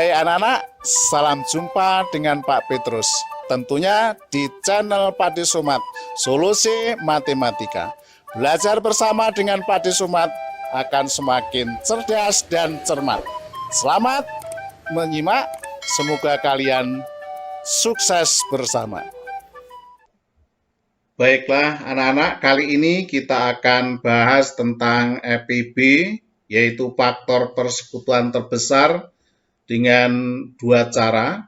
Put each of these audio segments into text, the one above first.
Hai anak-anak, salam jumpa dengan Pak Petrus. Tentunya di channel Padi Sumat, Solusi Matematika. Belajar bersama dengan Padi Sumat akan semakin cerdas dan cermat. Selamat menyimak, semoga kalian sukses bersama. Baiklah anak-anak, kali ini kita akan bahas tentang FPB, yaitu faktor persekutuan terbesar dengan dua cara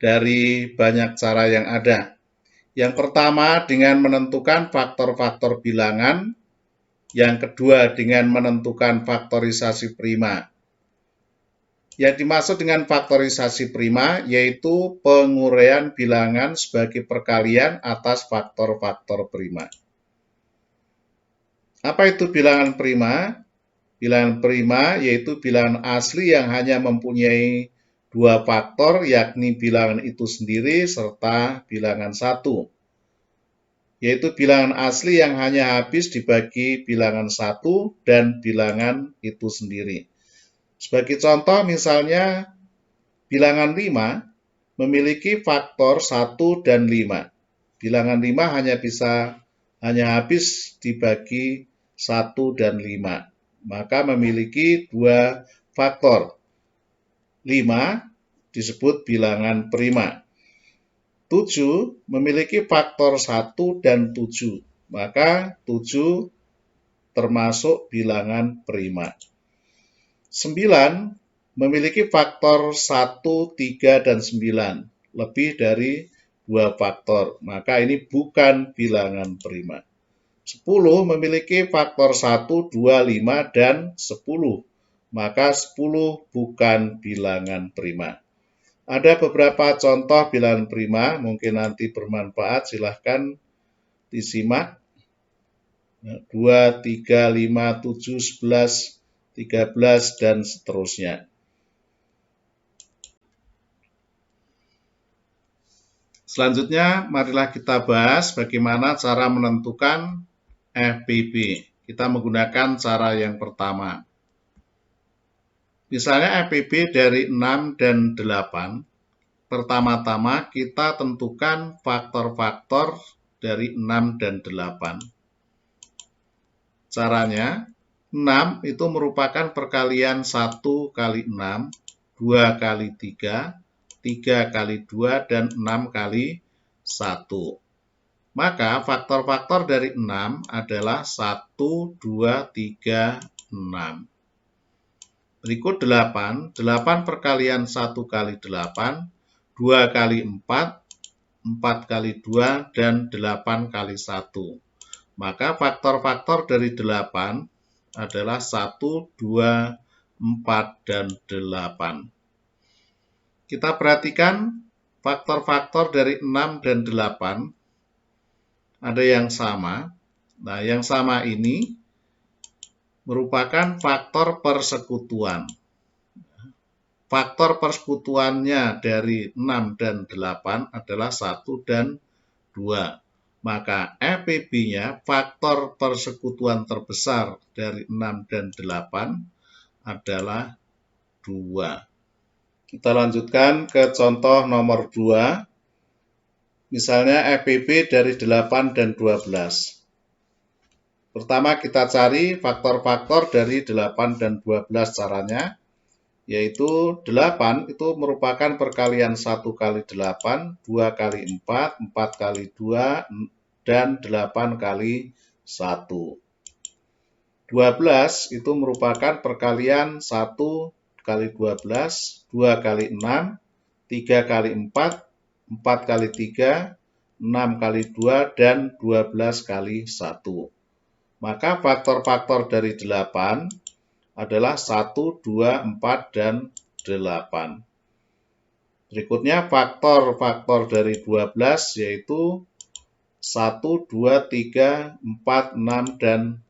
dari banyak cara yang ada. Yang pertama dengan menentukan faktor-faktor bilangan, yang kedua dengan menentukan faktorisasi prima. Yang dimaksud dengan faktorisasi prima yaitu penguraian bilangan sebagai perkalian atas faktor-faktor prima. Apa itu bilangan prima? Bilangan prima yaitu bilangan asli yang hanya mempunyai dua faktor, yakni bilangan itu sendiri serta bilangan satu. Yaitu bilangan asli yang hanya habis dibagi bilangan satu dan bilangan itu sendiri. Sebagai contoh misalnya bilangan 5 memiliki faktor 1 dan 5. Bilangan 5 hanya habis dibagi 1 dan 5. Maka memiliki dua faktor. 5 disebut bilangan prima. 7 memiliki faktor 1 dan 7. Maka 7 termasuk bilangan prima. 9 memiliki faktor 1, 3, dan 9. Lebih dari 2 faktor. Maka ini bukan bilangan prima. 10 memiliki faktor 1, 2, 5, dan 10. Maka 10 bukan bilangan prima. Ada beberapa contoh bilangan prima, mungkin nanti bermanfaat, silahkan disimak. 2, 3, 5, 7, 11, 13, dan seterusnya. Selanjutnya, marilah kita bahas bagaimana cara menentukan FPB. Kita menggunakan cara yang pertama. Misalnya FPB dari 6 dan 8. Pertama-tama kita tentukan faktor-faktor dari 6 dan 8. Caranya, 6 itu merupakan perkalian 1 kali 6, 2 kali 3, 3 kali 2, dan 6 kali 1. Maka faktor-faktor dari 6 adalah 1, 2, 3, 6. Berikut 8. 8 perkalian 1 kali 8, 2 kali 4, 4 kali 2, dan 8 kali 1. Maka faktor-faktor dari 8 adalah 1, 2, 4, dan 8. Kita perhatikan faktor-faktor dari 6 dan 8 ada yang sama. Nah, yang sama ini merupakan faktor persekutuan. Faktor persekutuannya dari 6 dan 8 adalah 1 dan 2. Maka FPB-nya, faktor persekutuan terbesar dari 6 dan 8 adalah 2. Kita lanjutkan ke contoh nomor 2. Misalnya FPB dari 8 dan 12. Pertama kita cari faktor-faktor dari 8 dan 12 caranya. Yaitu 8 itu merupakan perkalian 1 kali 8, 2 kali 4, 4 kali 2, dan 8 kali 1. 12 itu merupakan perkalian 1 kali 12, 2 kali 6, 3 kali 4, 4 kali 3, 6 kali 2, dan 12 kali 1. Maka faktor-faktor dari 8 adalah 1, 2, 4, dan 8. Berikutnya faktor-faktor dari 12 yaitu 1, 2, 3, 4, 6, dan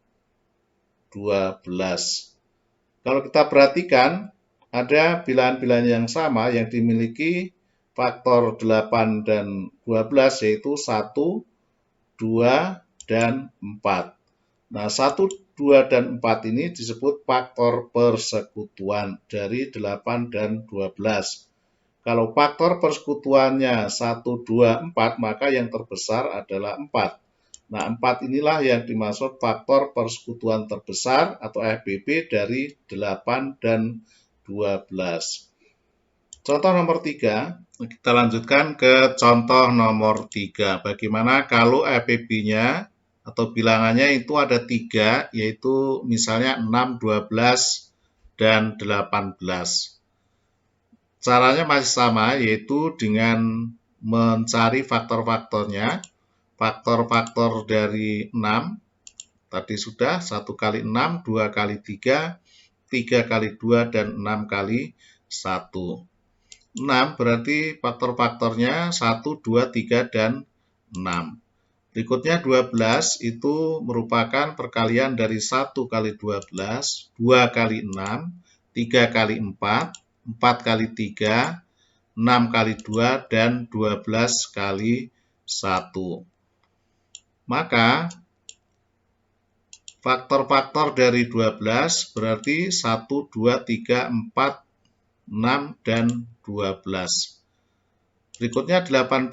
12. Kalau kita perhatikan, ada bilangan-bilangan yang sama yang dimiliki faktor 8 dan 12 yaitu 1, 2, dan 4. Nah, 1, 2 dan 4 ini disebut faktor persekutuan dari 8 dan 12. Kalau faktor persekutuannya 1, 2, 4, maka yang terbesar adalah 4. Nah, 4 inilah yang dimaksud faktor persekutuan terbesar atau FPB dari 8 dan 12. Contoh nomor 3, kita lanjutkan ke contoh nomor 3. Bagaimana kalau FPB-nya atau bilangannya itu ada 3, yaitu misalnya 6, 12, dan 18. Caranya masih sama, yaitu dengan mencari faktor-faktornya. Faktor-faktor dari 6, tadi sudah 1 kali 6, 2 kali 3, 3 kali 2, dan 6 kali 1. 6 berarti faktor-faktornya 1, 2, 3, dan 6. Berikutnya 12 itu merupakan perkalian dari 1 kali 12, 2 kali 6, 3 kali 4, 4 kali 3, 6 kali 2, dan 12 kali 1. Maka faktor-faktor dari 12 berarti 1, 2, 3, 4, 6, dan 12. Berikutnya 18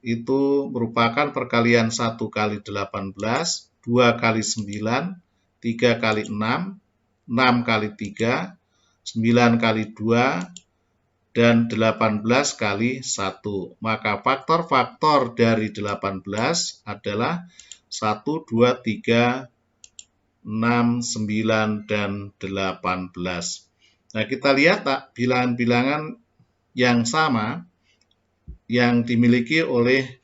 itu merupakan perkalian 1 kali 18, 2 kali 9, 3 kali 6, 6 kali 3, 9 kali 2, dan 18 kali 1. Maka faktor-faktor dari 18 adalah 1, 2, 3, 6, 9, dan 18. Nah, kita lihat tak bilangan-bilangan yang sama yang dimiliki oleh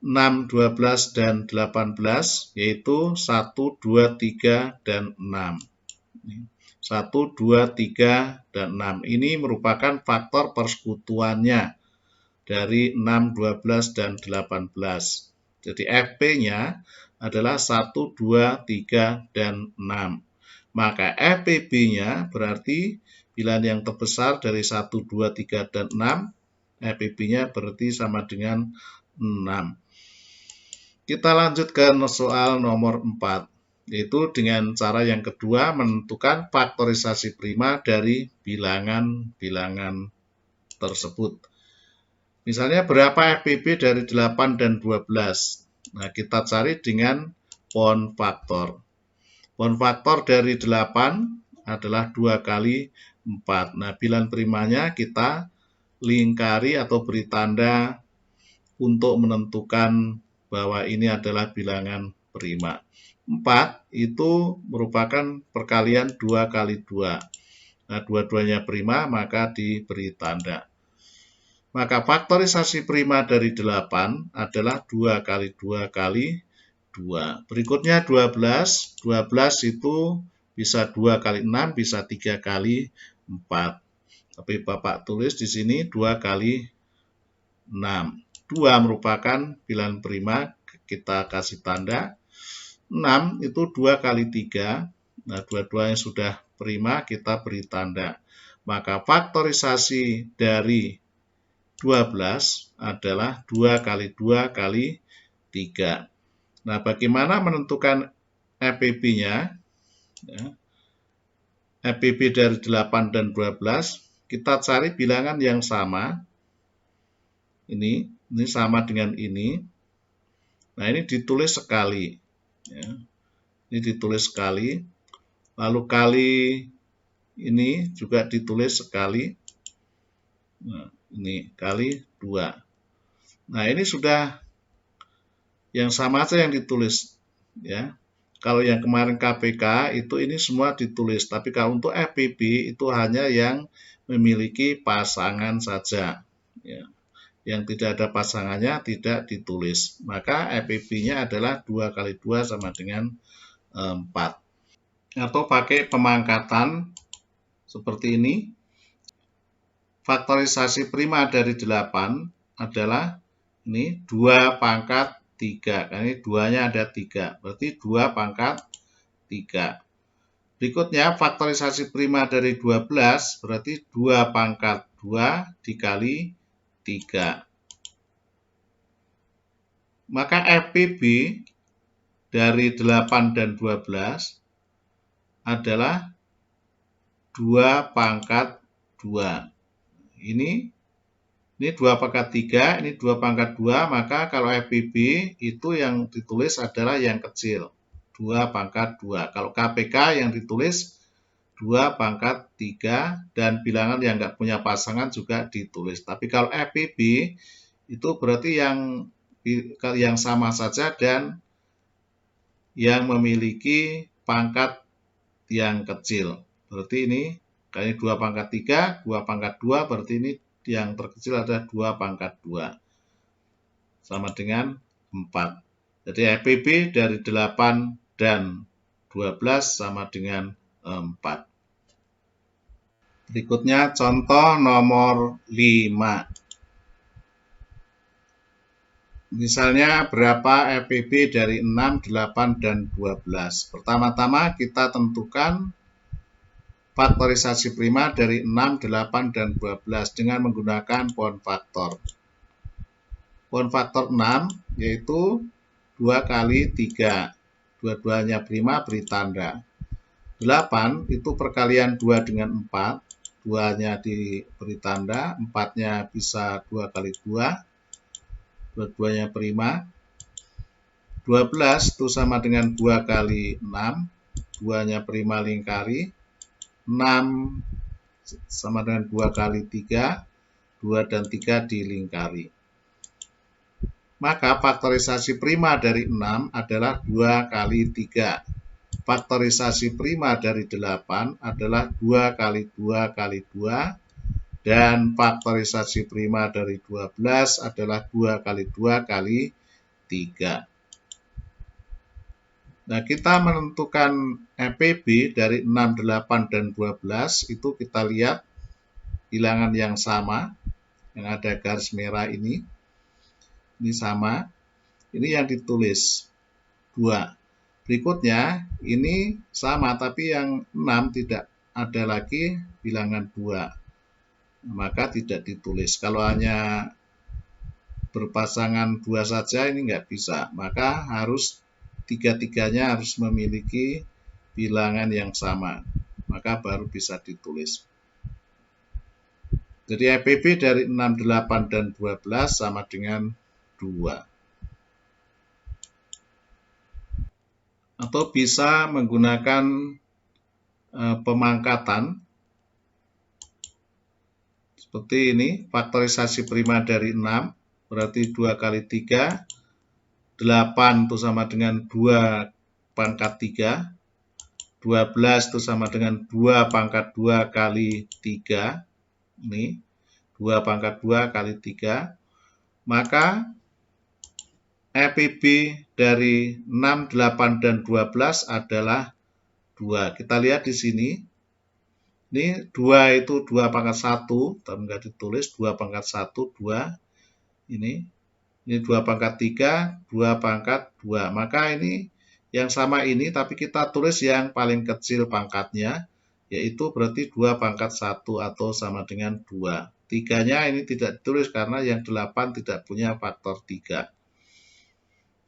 6, 12, dan 18, yaitu 1, 2, 3, dan 6. 1, 2, 3, dan 6. Ini merupakan faktor persekutuannya dari 6, 12, dan 18. Jadi FP-nya adalah 1, 2, 3, dan 6. Maka FPB-nya berarti bilangan yang terbesar dari 1, 2, 3, dan 6. FPB-nya berarti sama dengan 6. Kita lanjut ke soal nomor 4, yaitu dengan cara yang kedua menentukan faktorisasi prima dari bilangan-bilangan tersebut. Misalnya berapa FPB dari 8 dan 12? Nah, kita cari dengan pound faktor. Pound faktor dari 8 adalah 2 kali 4. Nah, bilangan primanya kita lingkari atau beri tanda untuk menentukan bahwa ini adalah bilangan prima. 4 itu merupakan perkalian 2 kali 2. Nah, dua-duanya prima, maka diberi tanda. Maka faktorisasi prima dari 8 adalah 2 kali 2 kali 2. Berikutnya 12. 12 itu bisa 2 kali 6, bisa 3 kali 4. Tapi Bapak tulis di sini 2 kali 6. 2 merupakan bilangan prima, kita kasih tanda. 6 itu 2 kali 3. Nah, dua-duanya sudah prima, kita beri tanda. Maka faktorisasi dari 12 adalah 2 kali 2 kali 3. Nah, bagaimana menentukan FPB-nya? Ya. FPB dari 8 dan 12, kita cari bilangan yang sama. Ini sama dengan ini. Nah, ini ditulis sekali. Ya. Ini ditulis sekali. Lalu kali ini juga ditulis sekali. Nah, ini kali 2. Nah, ini sudah yang sama saja yang ditulis. Ya. Kalau yang kemarin KPK itu ini semua ditulis, tapi kalau untuk FPB itu hanya yang memiliki pasangan saja. Ya. Yang tidak ada pasangannya tidak ditulis. Maka FPB-nya adalah 2 kali 2 sama dengan 4. Atau pakai pemangkatan seperti ini. Faktorisasi prima dari 8 adalah ini 2 pangkat 3, karena ini 2-nya ada 3, berarti 2 pangkat 3. Berikutnya faktorisasi prima dari 12 berarti 2 pangkat 2 dikali 3. Maka FPB dari 8 dan 12 adalah 2 pangkat 2. Ini 2 pangkat 3, ini 2 pangkat 2, maka kalau FPB itu yang ditulis adalah yang kecil, 2 pangkat 2. Kalau KPK yang ditulis 2 pangkat 3 dan bilangan yang nggak punya pasangan juga ditulis. Tapi kalau FPB itu berarti yang sama saja dan yang memiliki pangkat yang kecil. Berarti ini 2 pangkat 3, 2 pangkat 2, berarti ini yang terkecil adalah 2 pangkat 2. Sama dengan 4. Jadi FPB dari 8 dan 12 sama dengan 4. Berikutnya contoh nomor 5. Misalnya berapa FPB dari 6, 8, dan 12. Pertama-tama kita tentukan faktorisasi prima dari 6, 8, dan 12 dengan menggunakan pohon faktor. Pohon faktor 6 yaitu 2 kali 3. Dua-duanya prima beri tanda. 8 itu perkalian 2 dengan 4. 2-nya diberi tanda, 4-nya bisa 2 kali 2. Dua-duanya prima. 12 itu sama dengan 2 kali 6. 2-nya prima lingkari. 6 sama dengan 2 kali 3. 2 dan 3 dilingkari. Maka faktorisasi prima dari 6 adalah 2 kali 3. Faktorisasi prima dari 8 adalah 2 kali 2 kali 2. Dan faktorisasi prima dari 12 adalah 2 kali 2 kali 3. Nah, kita menentukan FPB dari 6, 8, dan 12 itu kita lihat bilangan yang sama, yang ada garis merah ini sama. Ini yang ditulis 2. Berikutnya ini sama, tapi yang 6 tidak ada lagi bilangan 2. Maka tidak ditulis. Kalau hanya berpasangan 2 saja ini nggak bisa. Maka harus tiga-tiganya harus memiliki bilangan yang sama. Maka baru bisa ditulis. Jadi FPB dari 6, 8, dan 12 sama dengan 2. Atau bisa menggunakan pemangkatan seperti ini. Faktorisasi prima dari 6 berarti 2 kali 3. 8 itu sama dengan 2 pangkat 3. 12 itu sama dengan 2 pangkat 2 kali 3. Ini 2 pangkat 2 kali 3. Maka FPB dari 6, 8, dan 12 adalah 2. Kita lihat di sini. Ini 2 itu 2 pangkat 1, tapi enggak ditulis 2 pangkat 1, 2. Ini 2 pangkat 3, 2 pangkat 2. Maka ini yang sama ini, tapi kita tulis yang paling kecil pangkatnya, yaitu berarti 2 pangkat 1 atau sama dengan 2. 3-nya ini tidak ditulis karena yang 8 tidak punya faktor 3.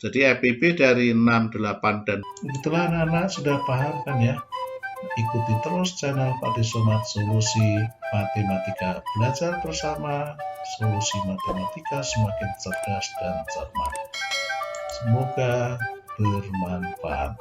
Jadi FPB dari 6, 8, dan... Itulah anak-anak sudah paham kan ya? Ikuti terus channel Pak Somat Solusi Matematika. Belajar bersama, solusi matematika semakin cerdas dan cermat. Semoga bermanfaat.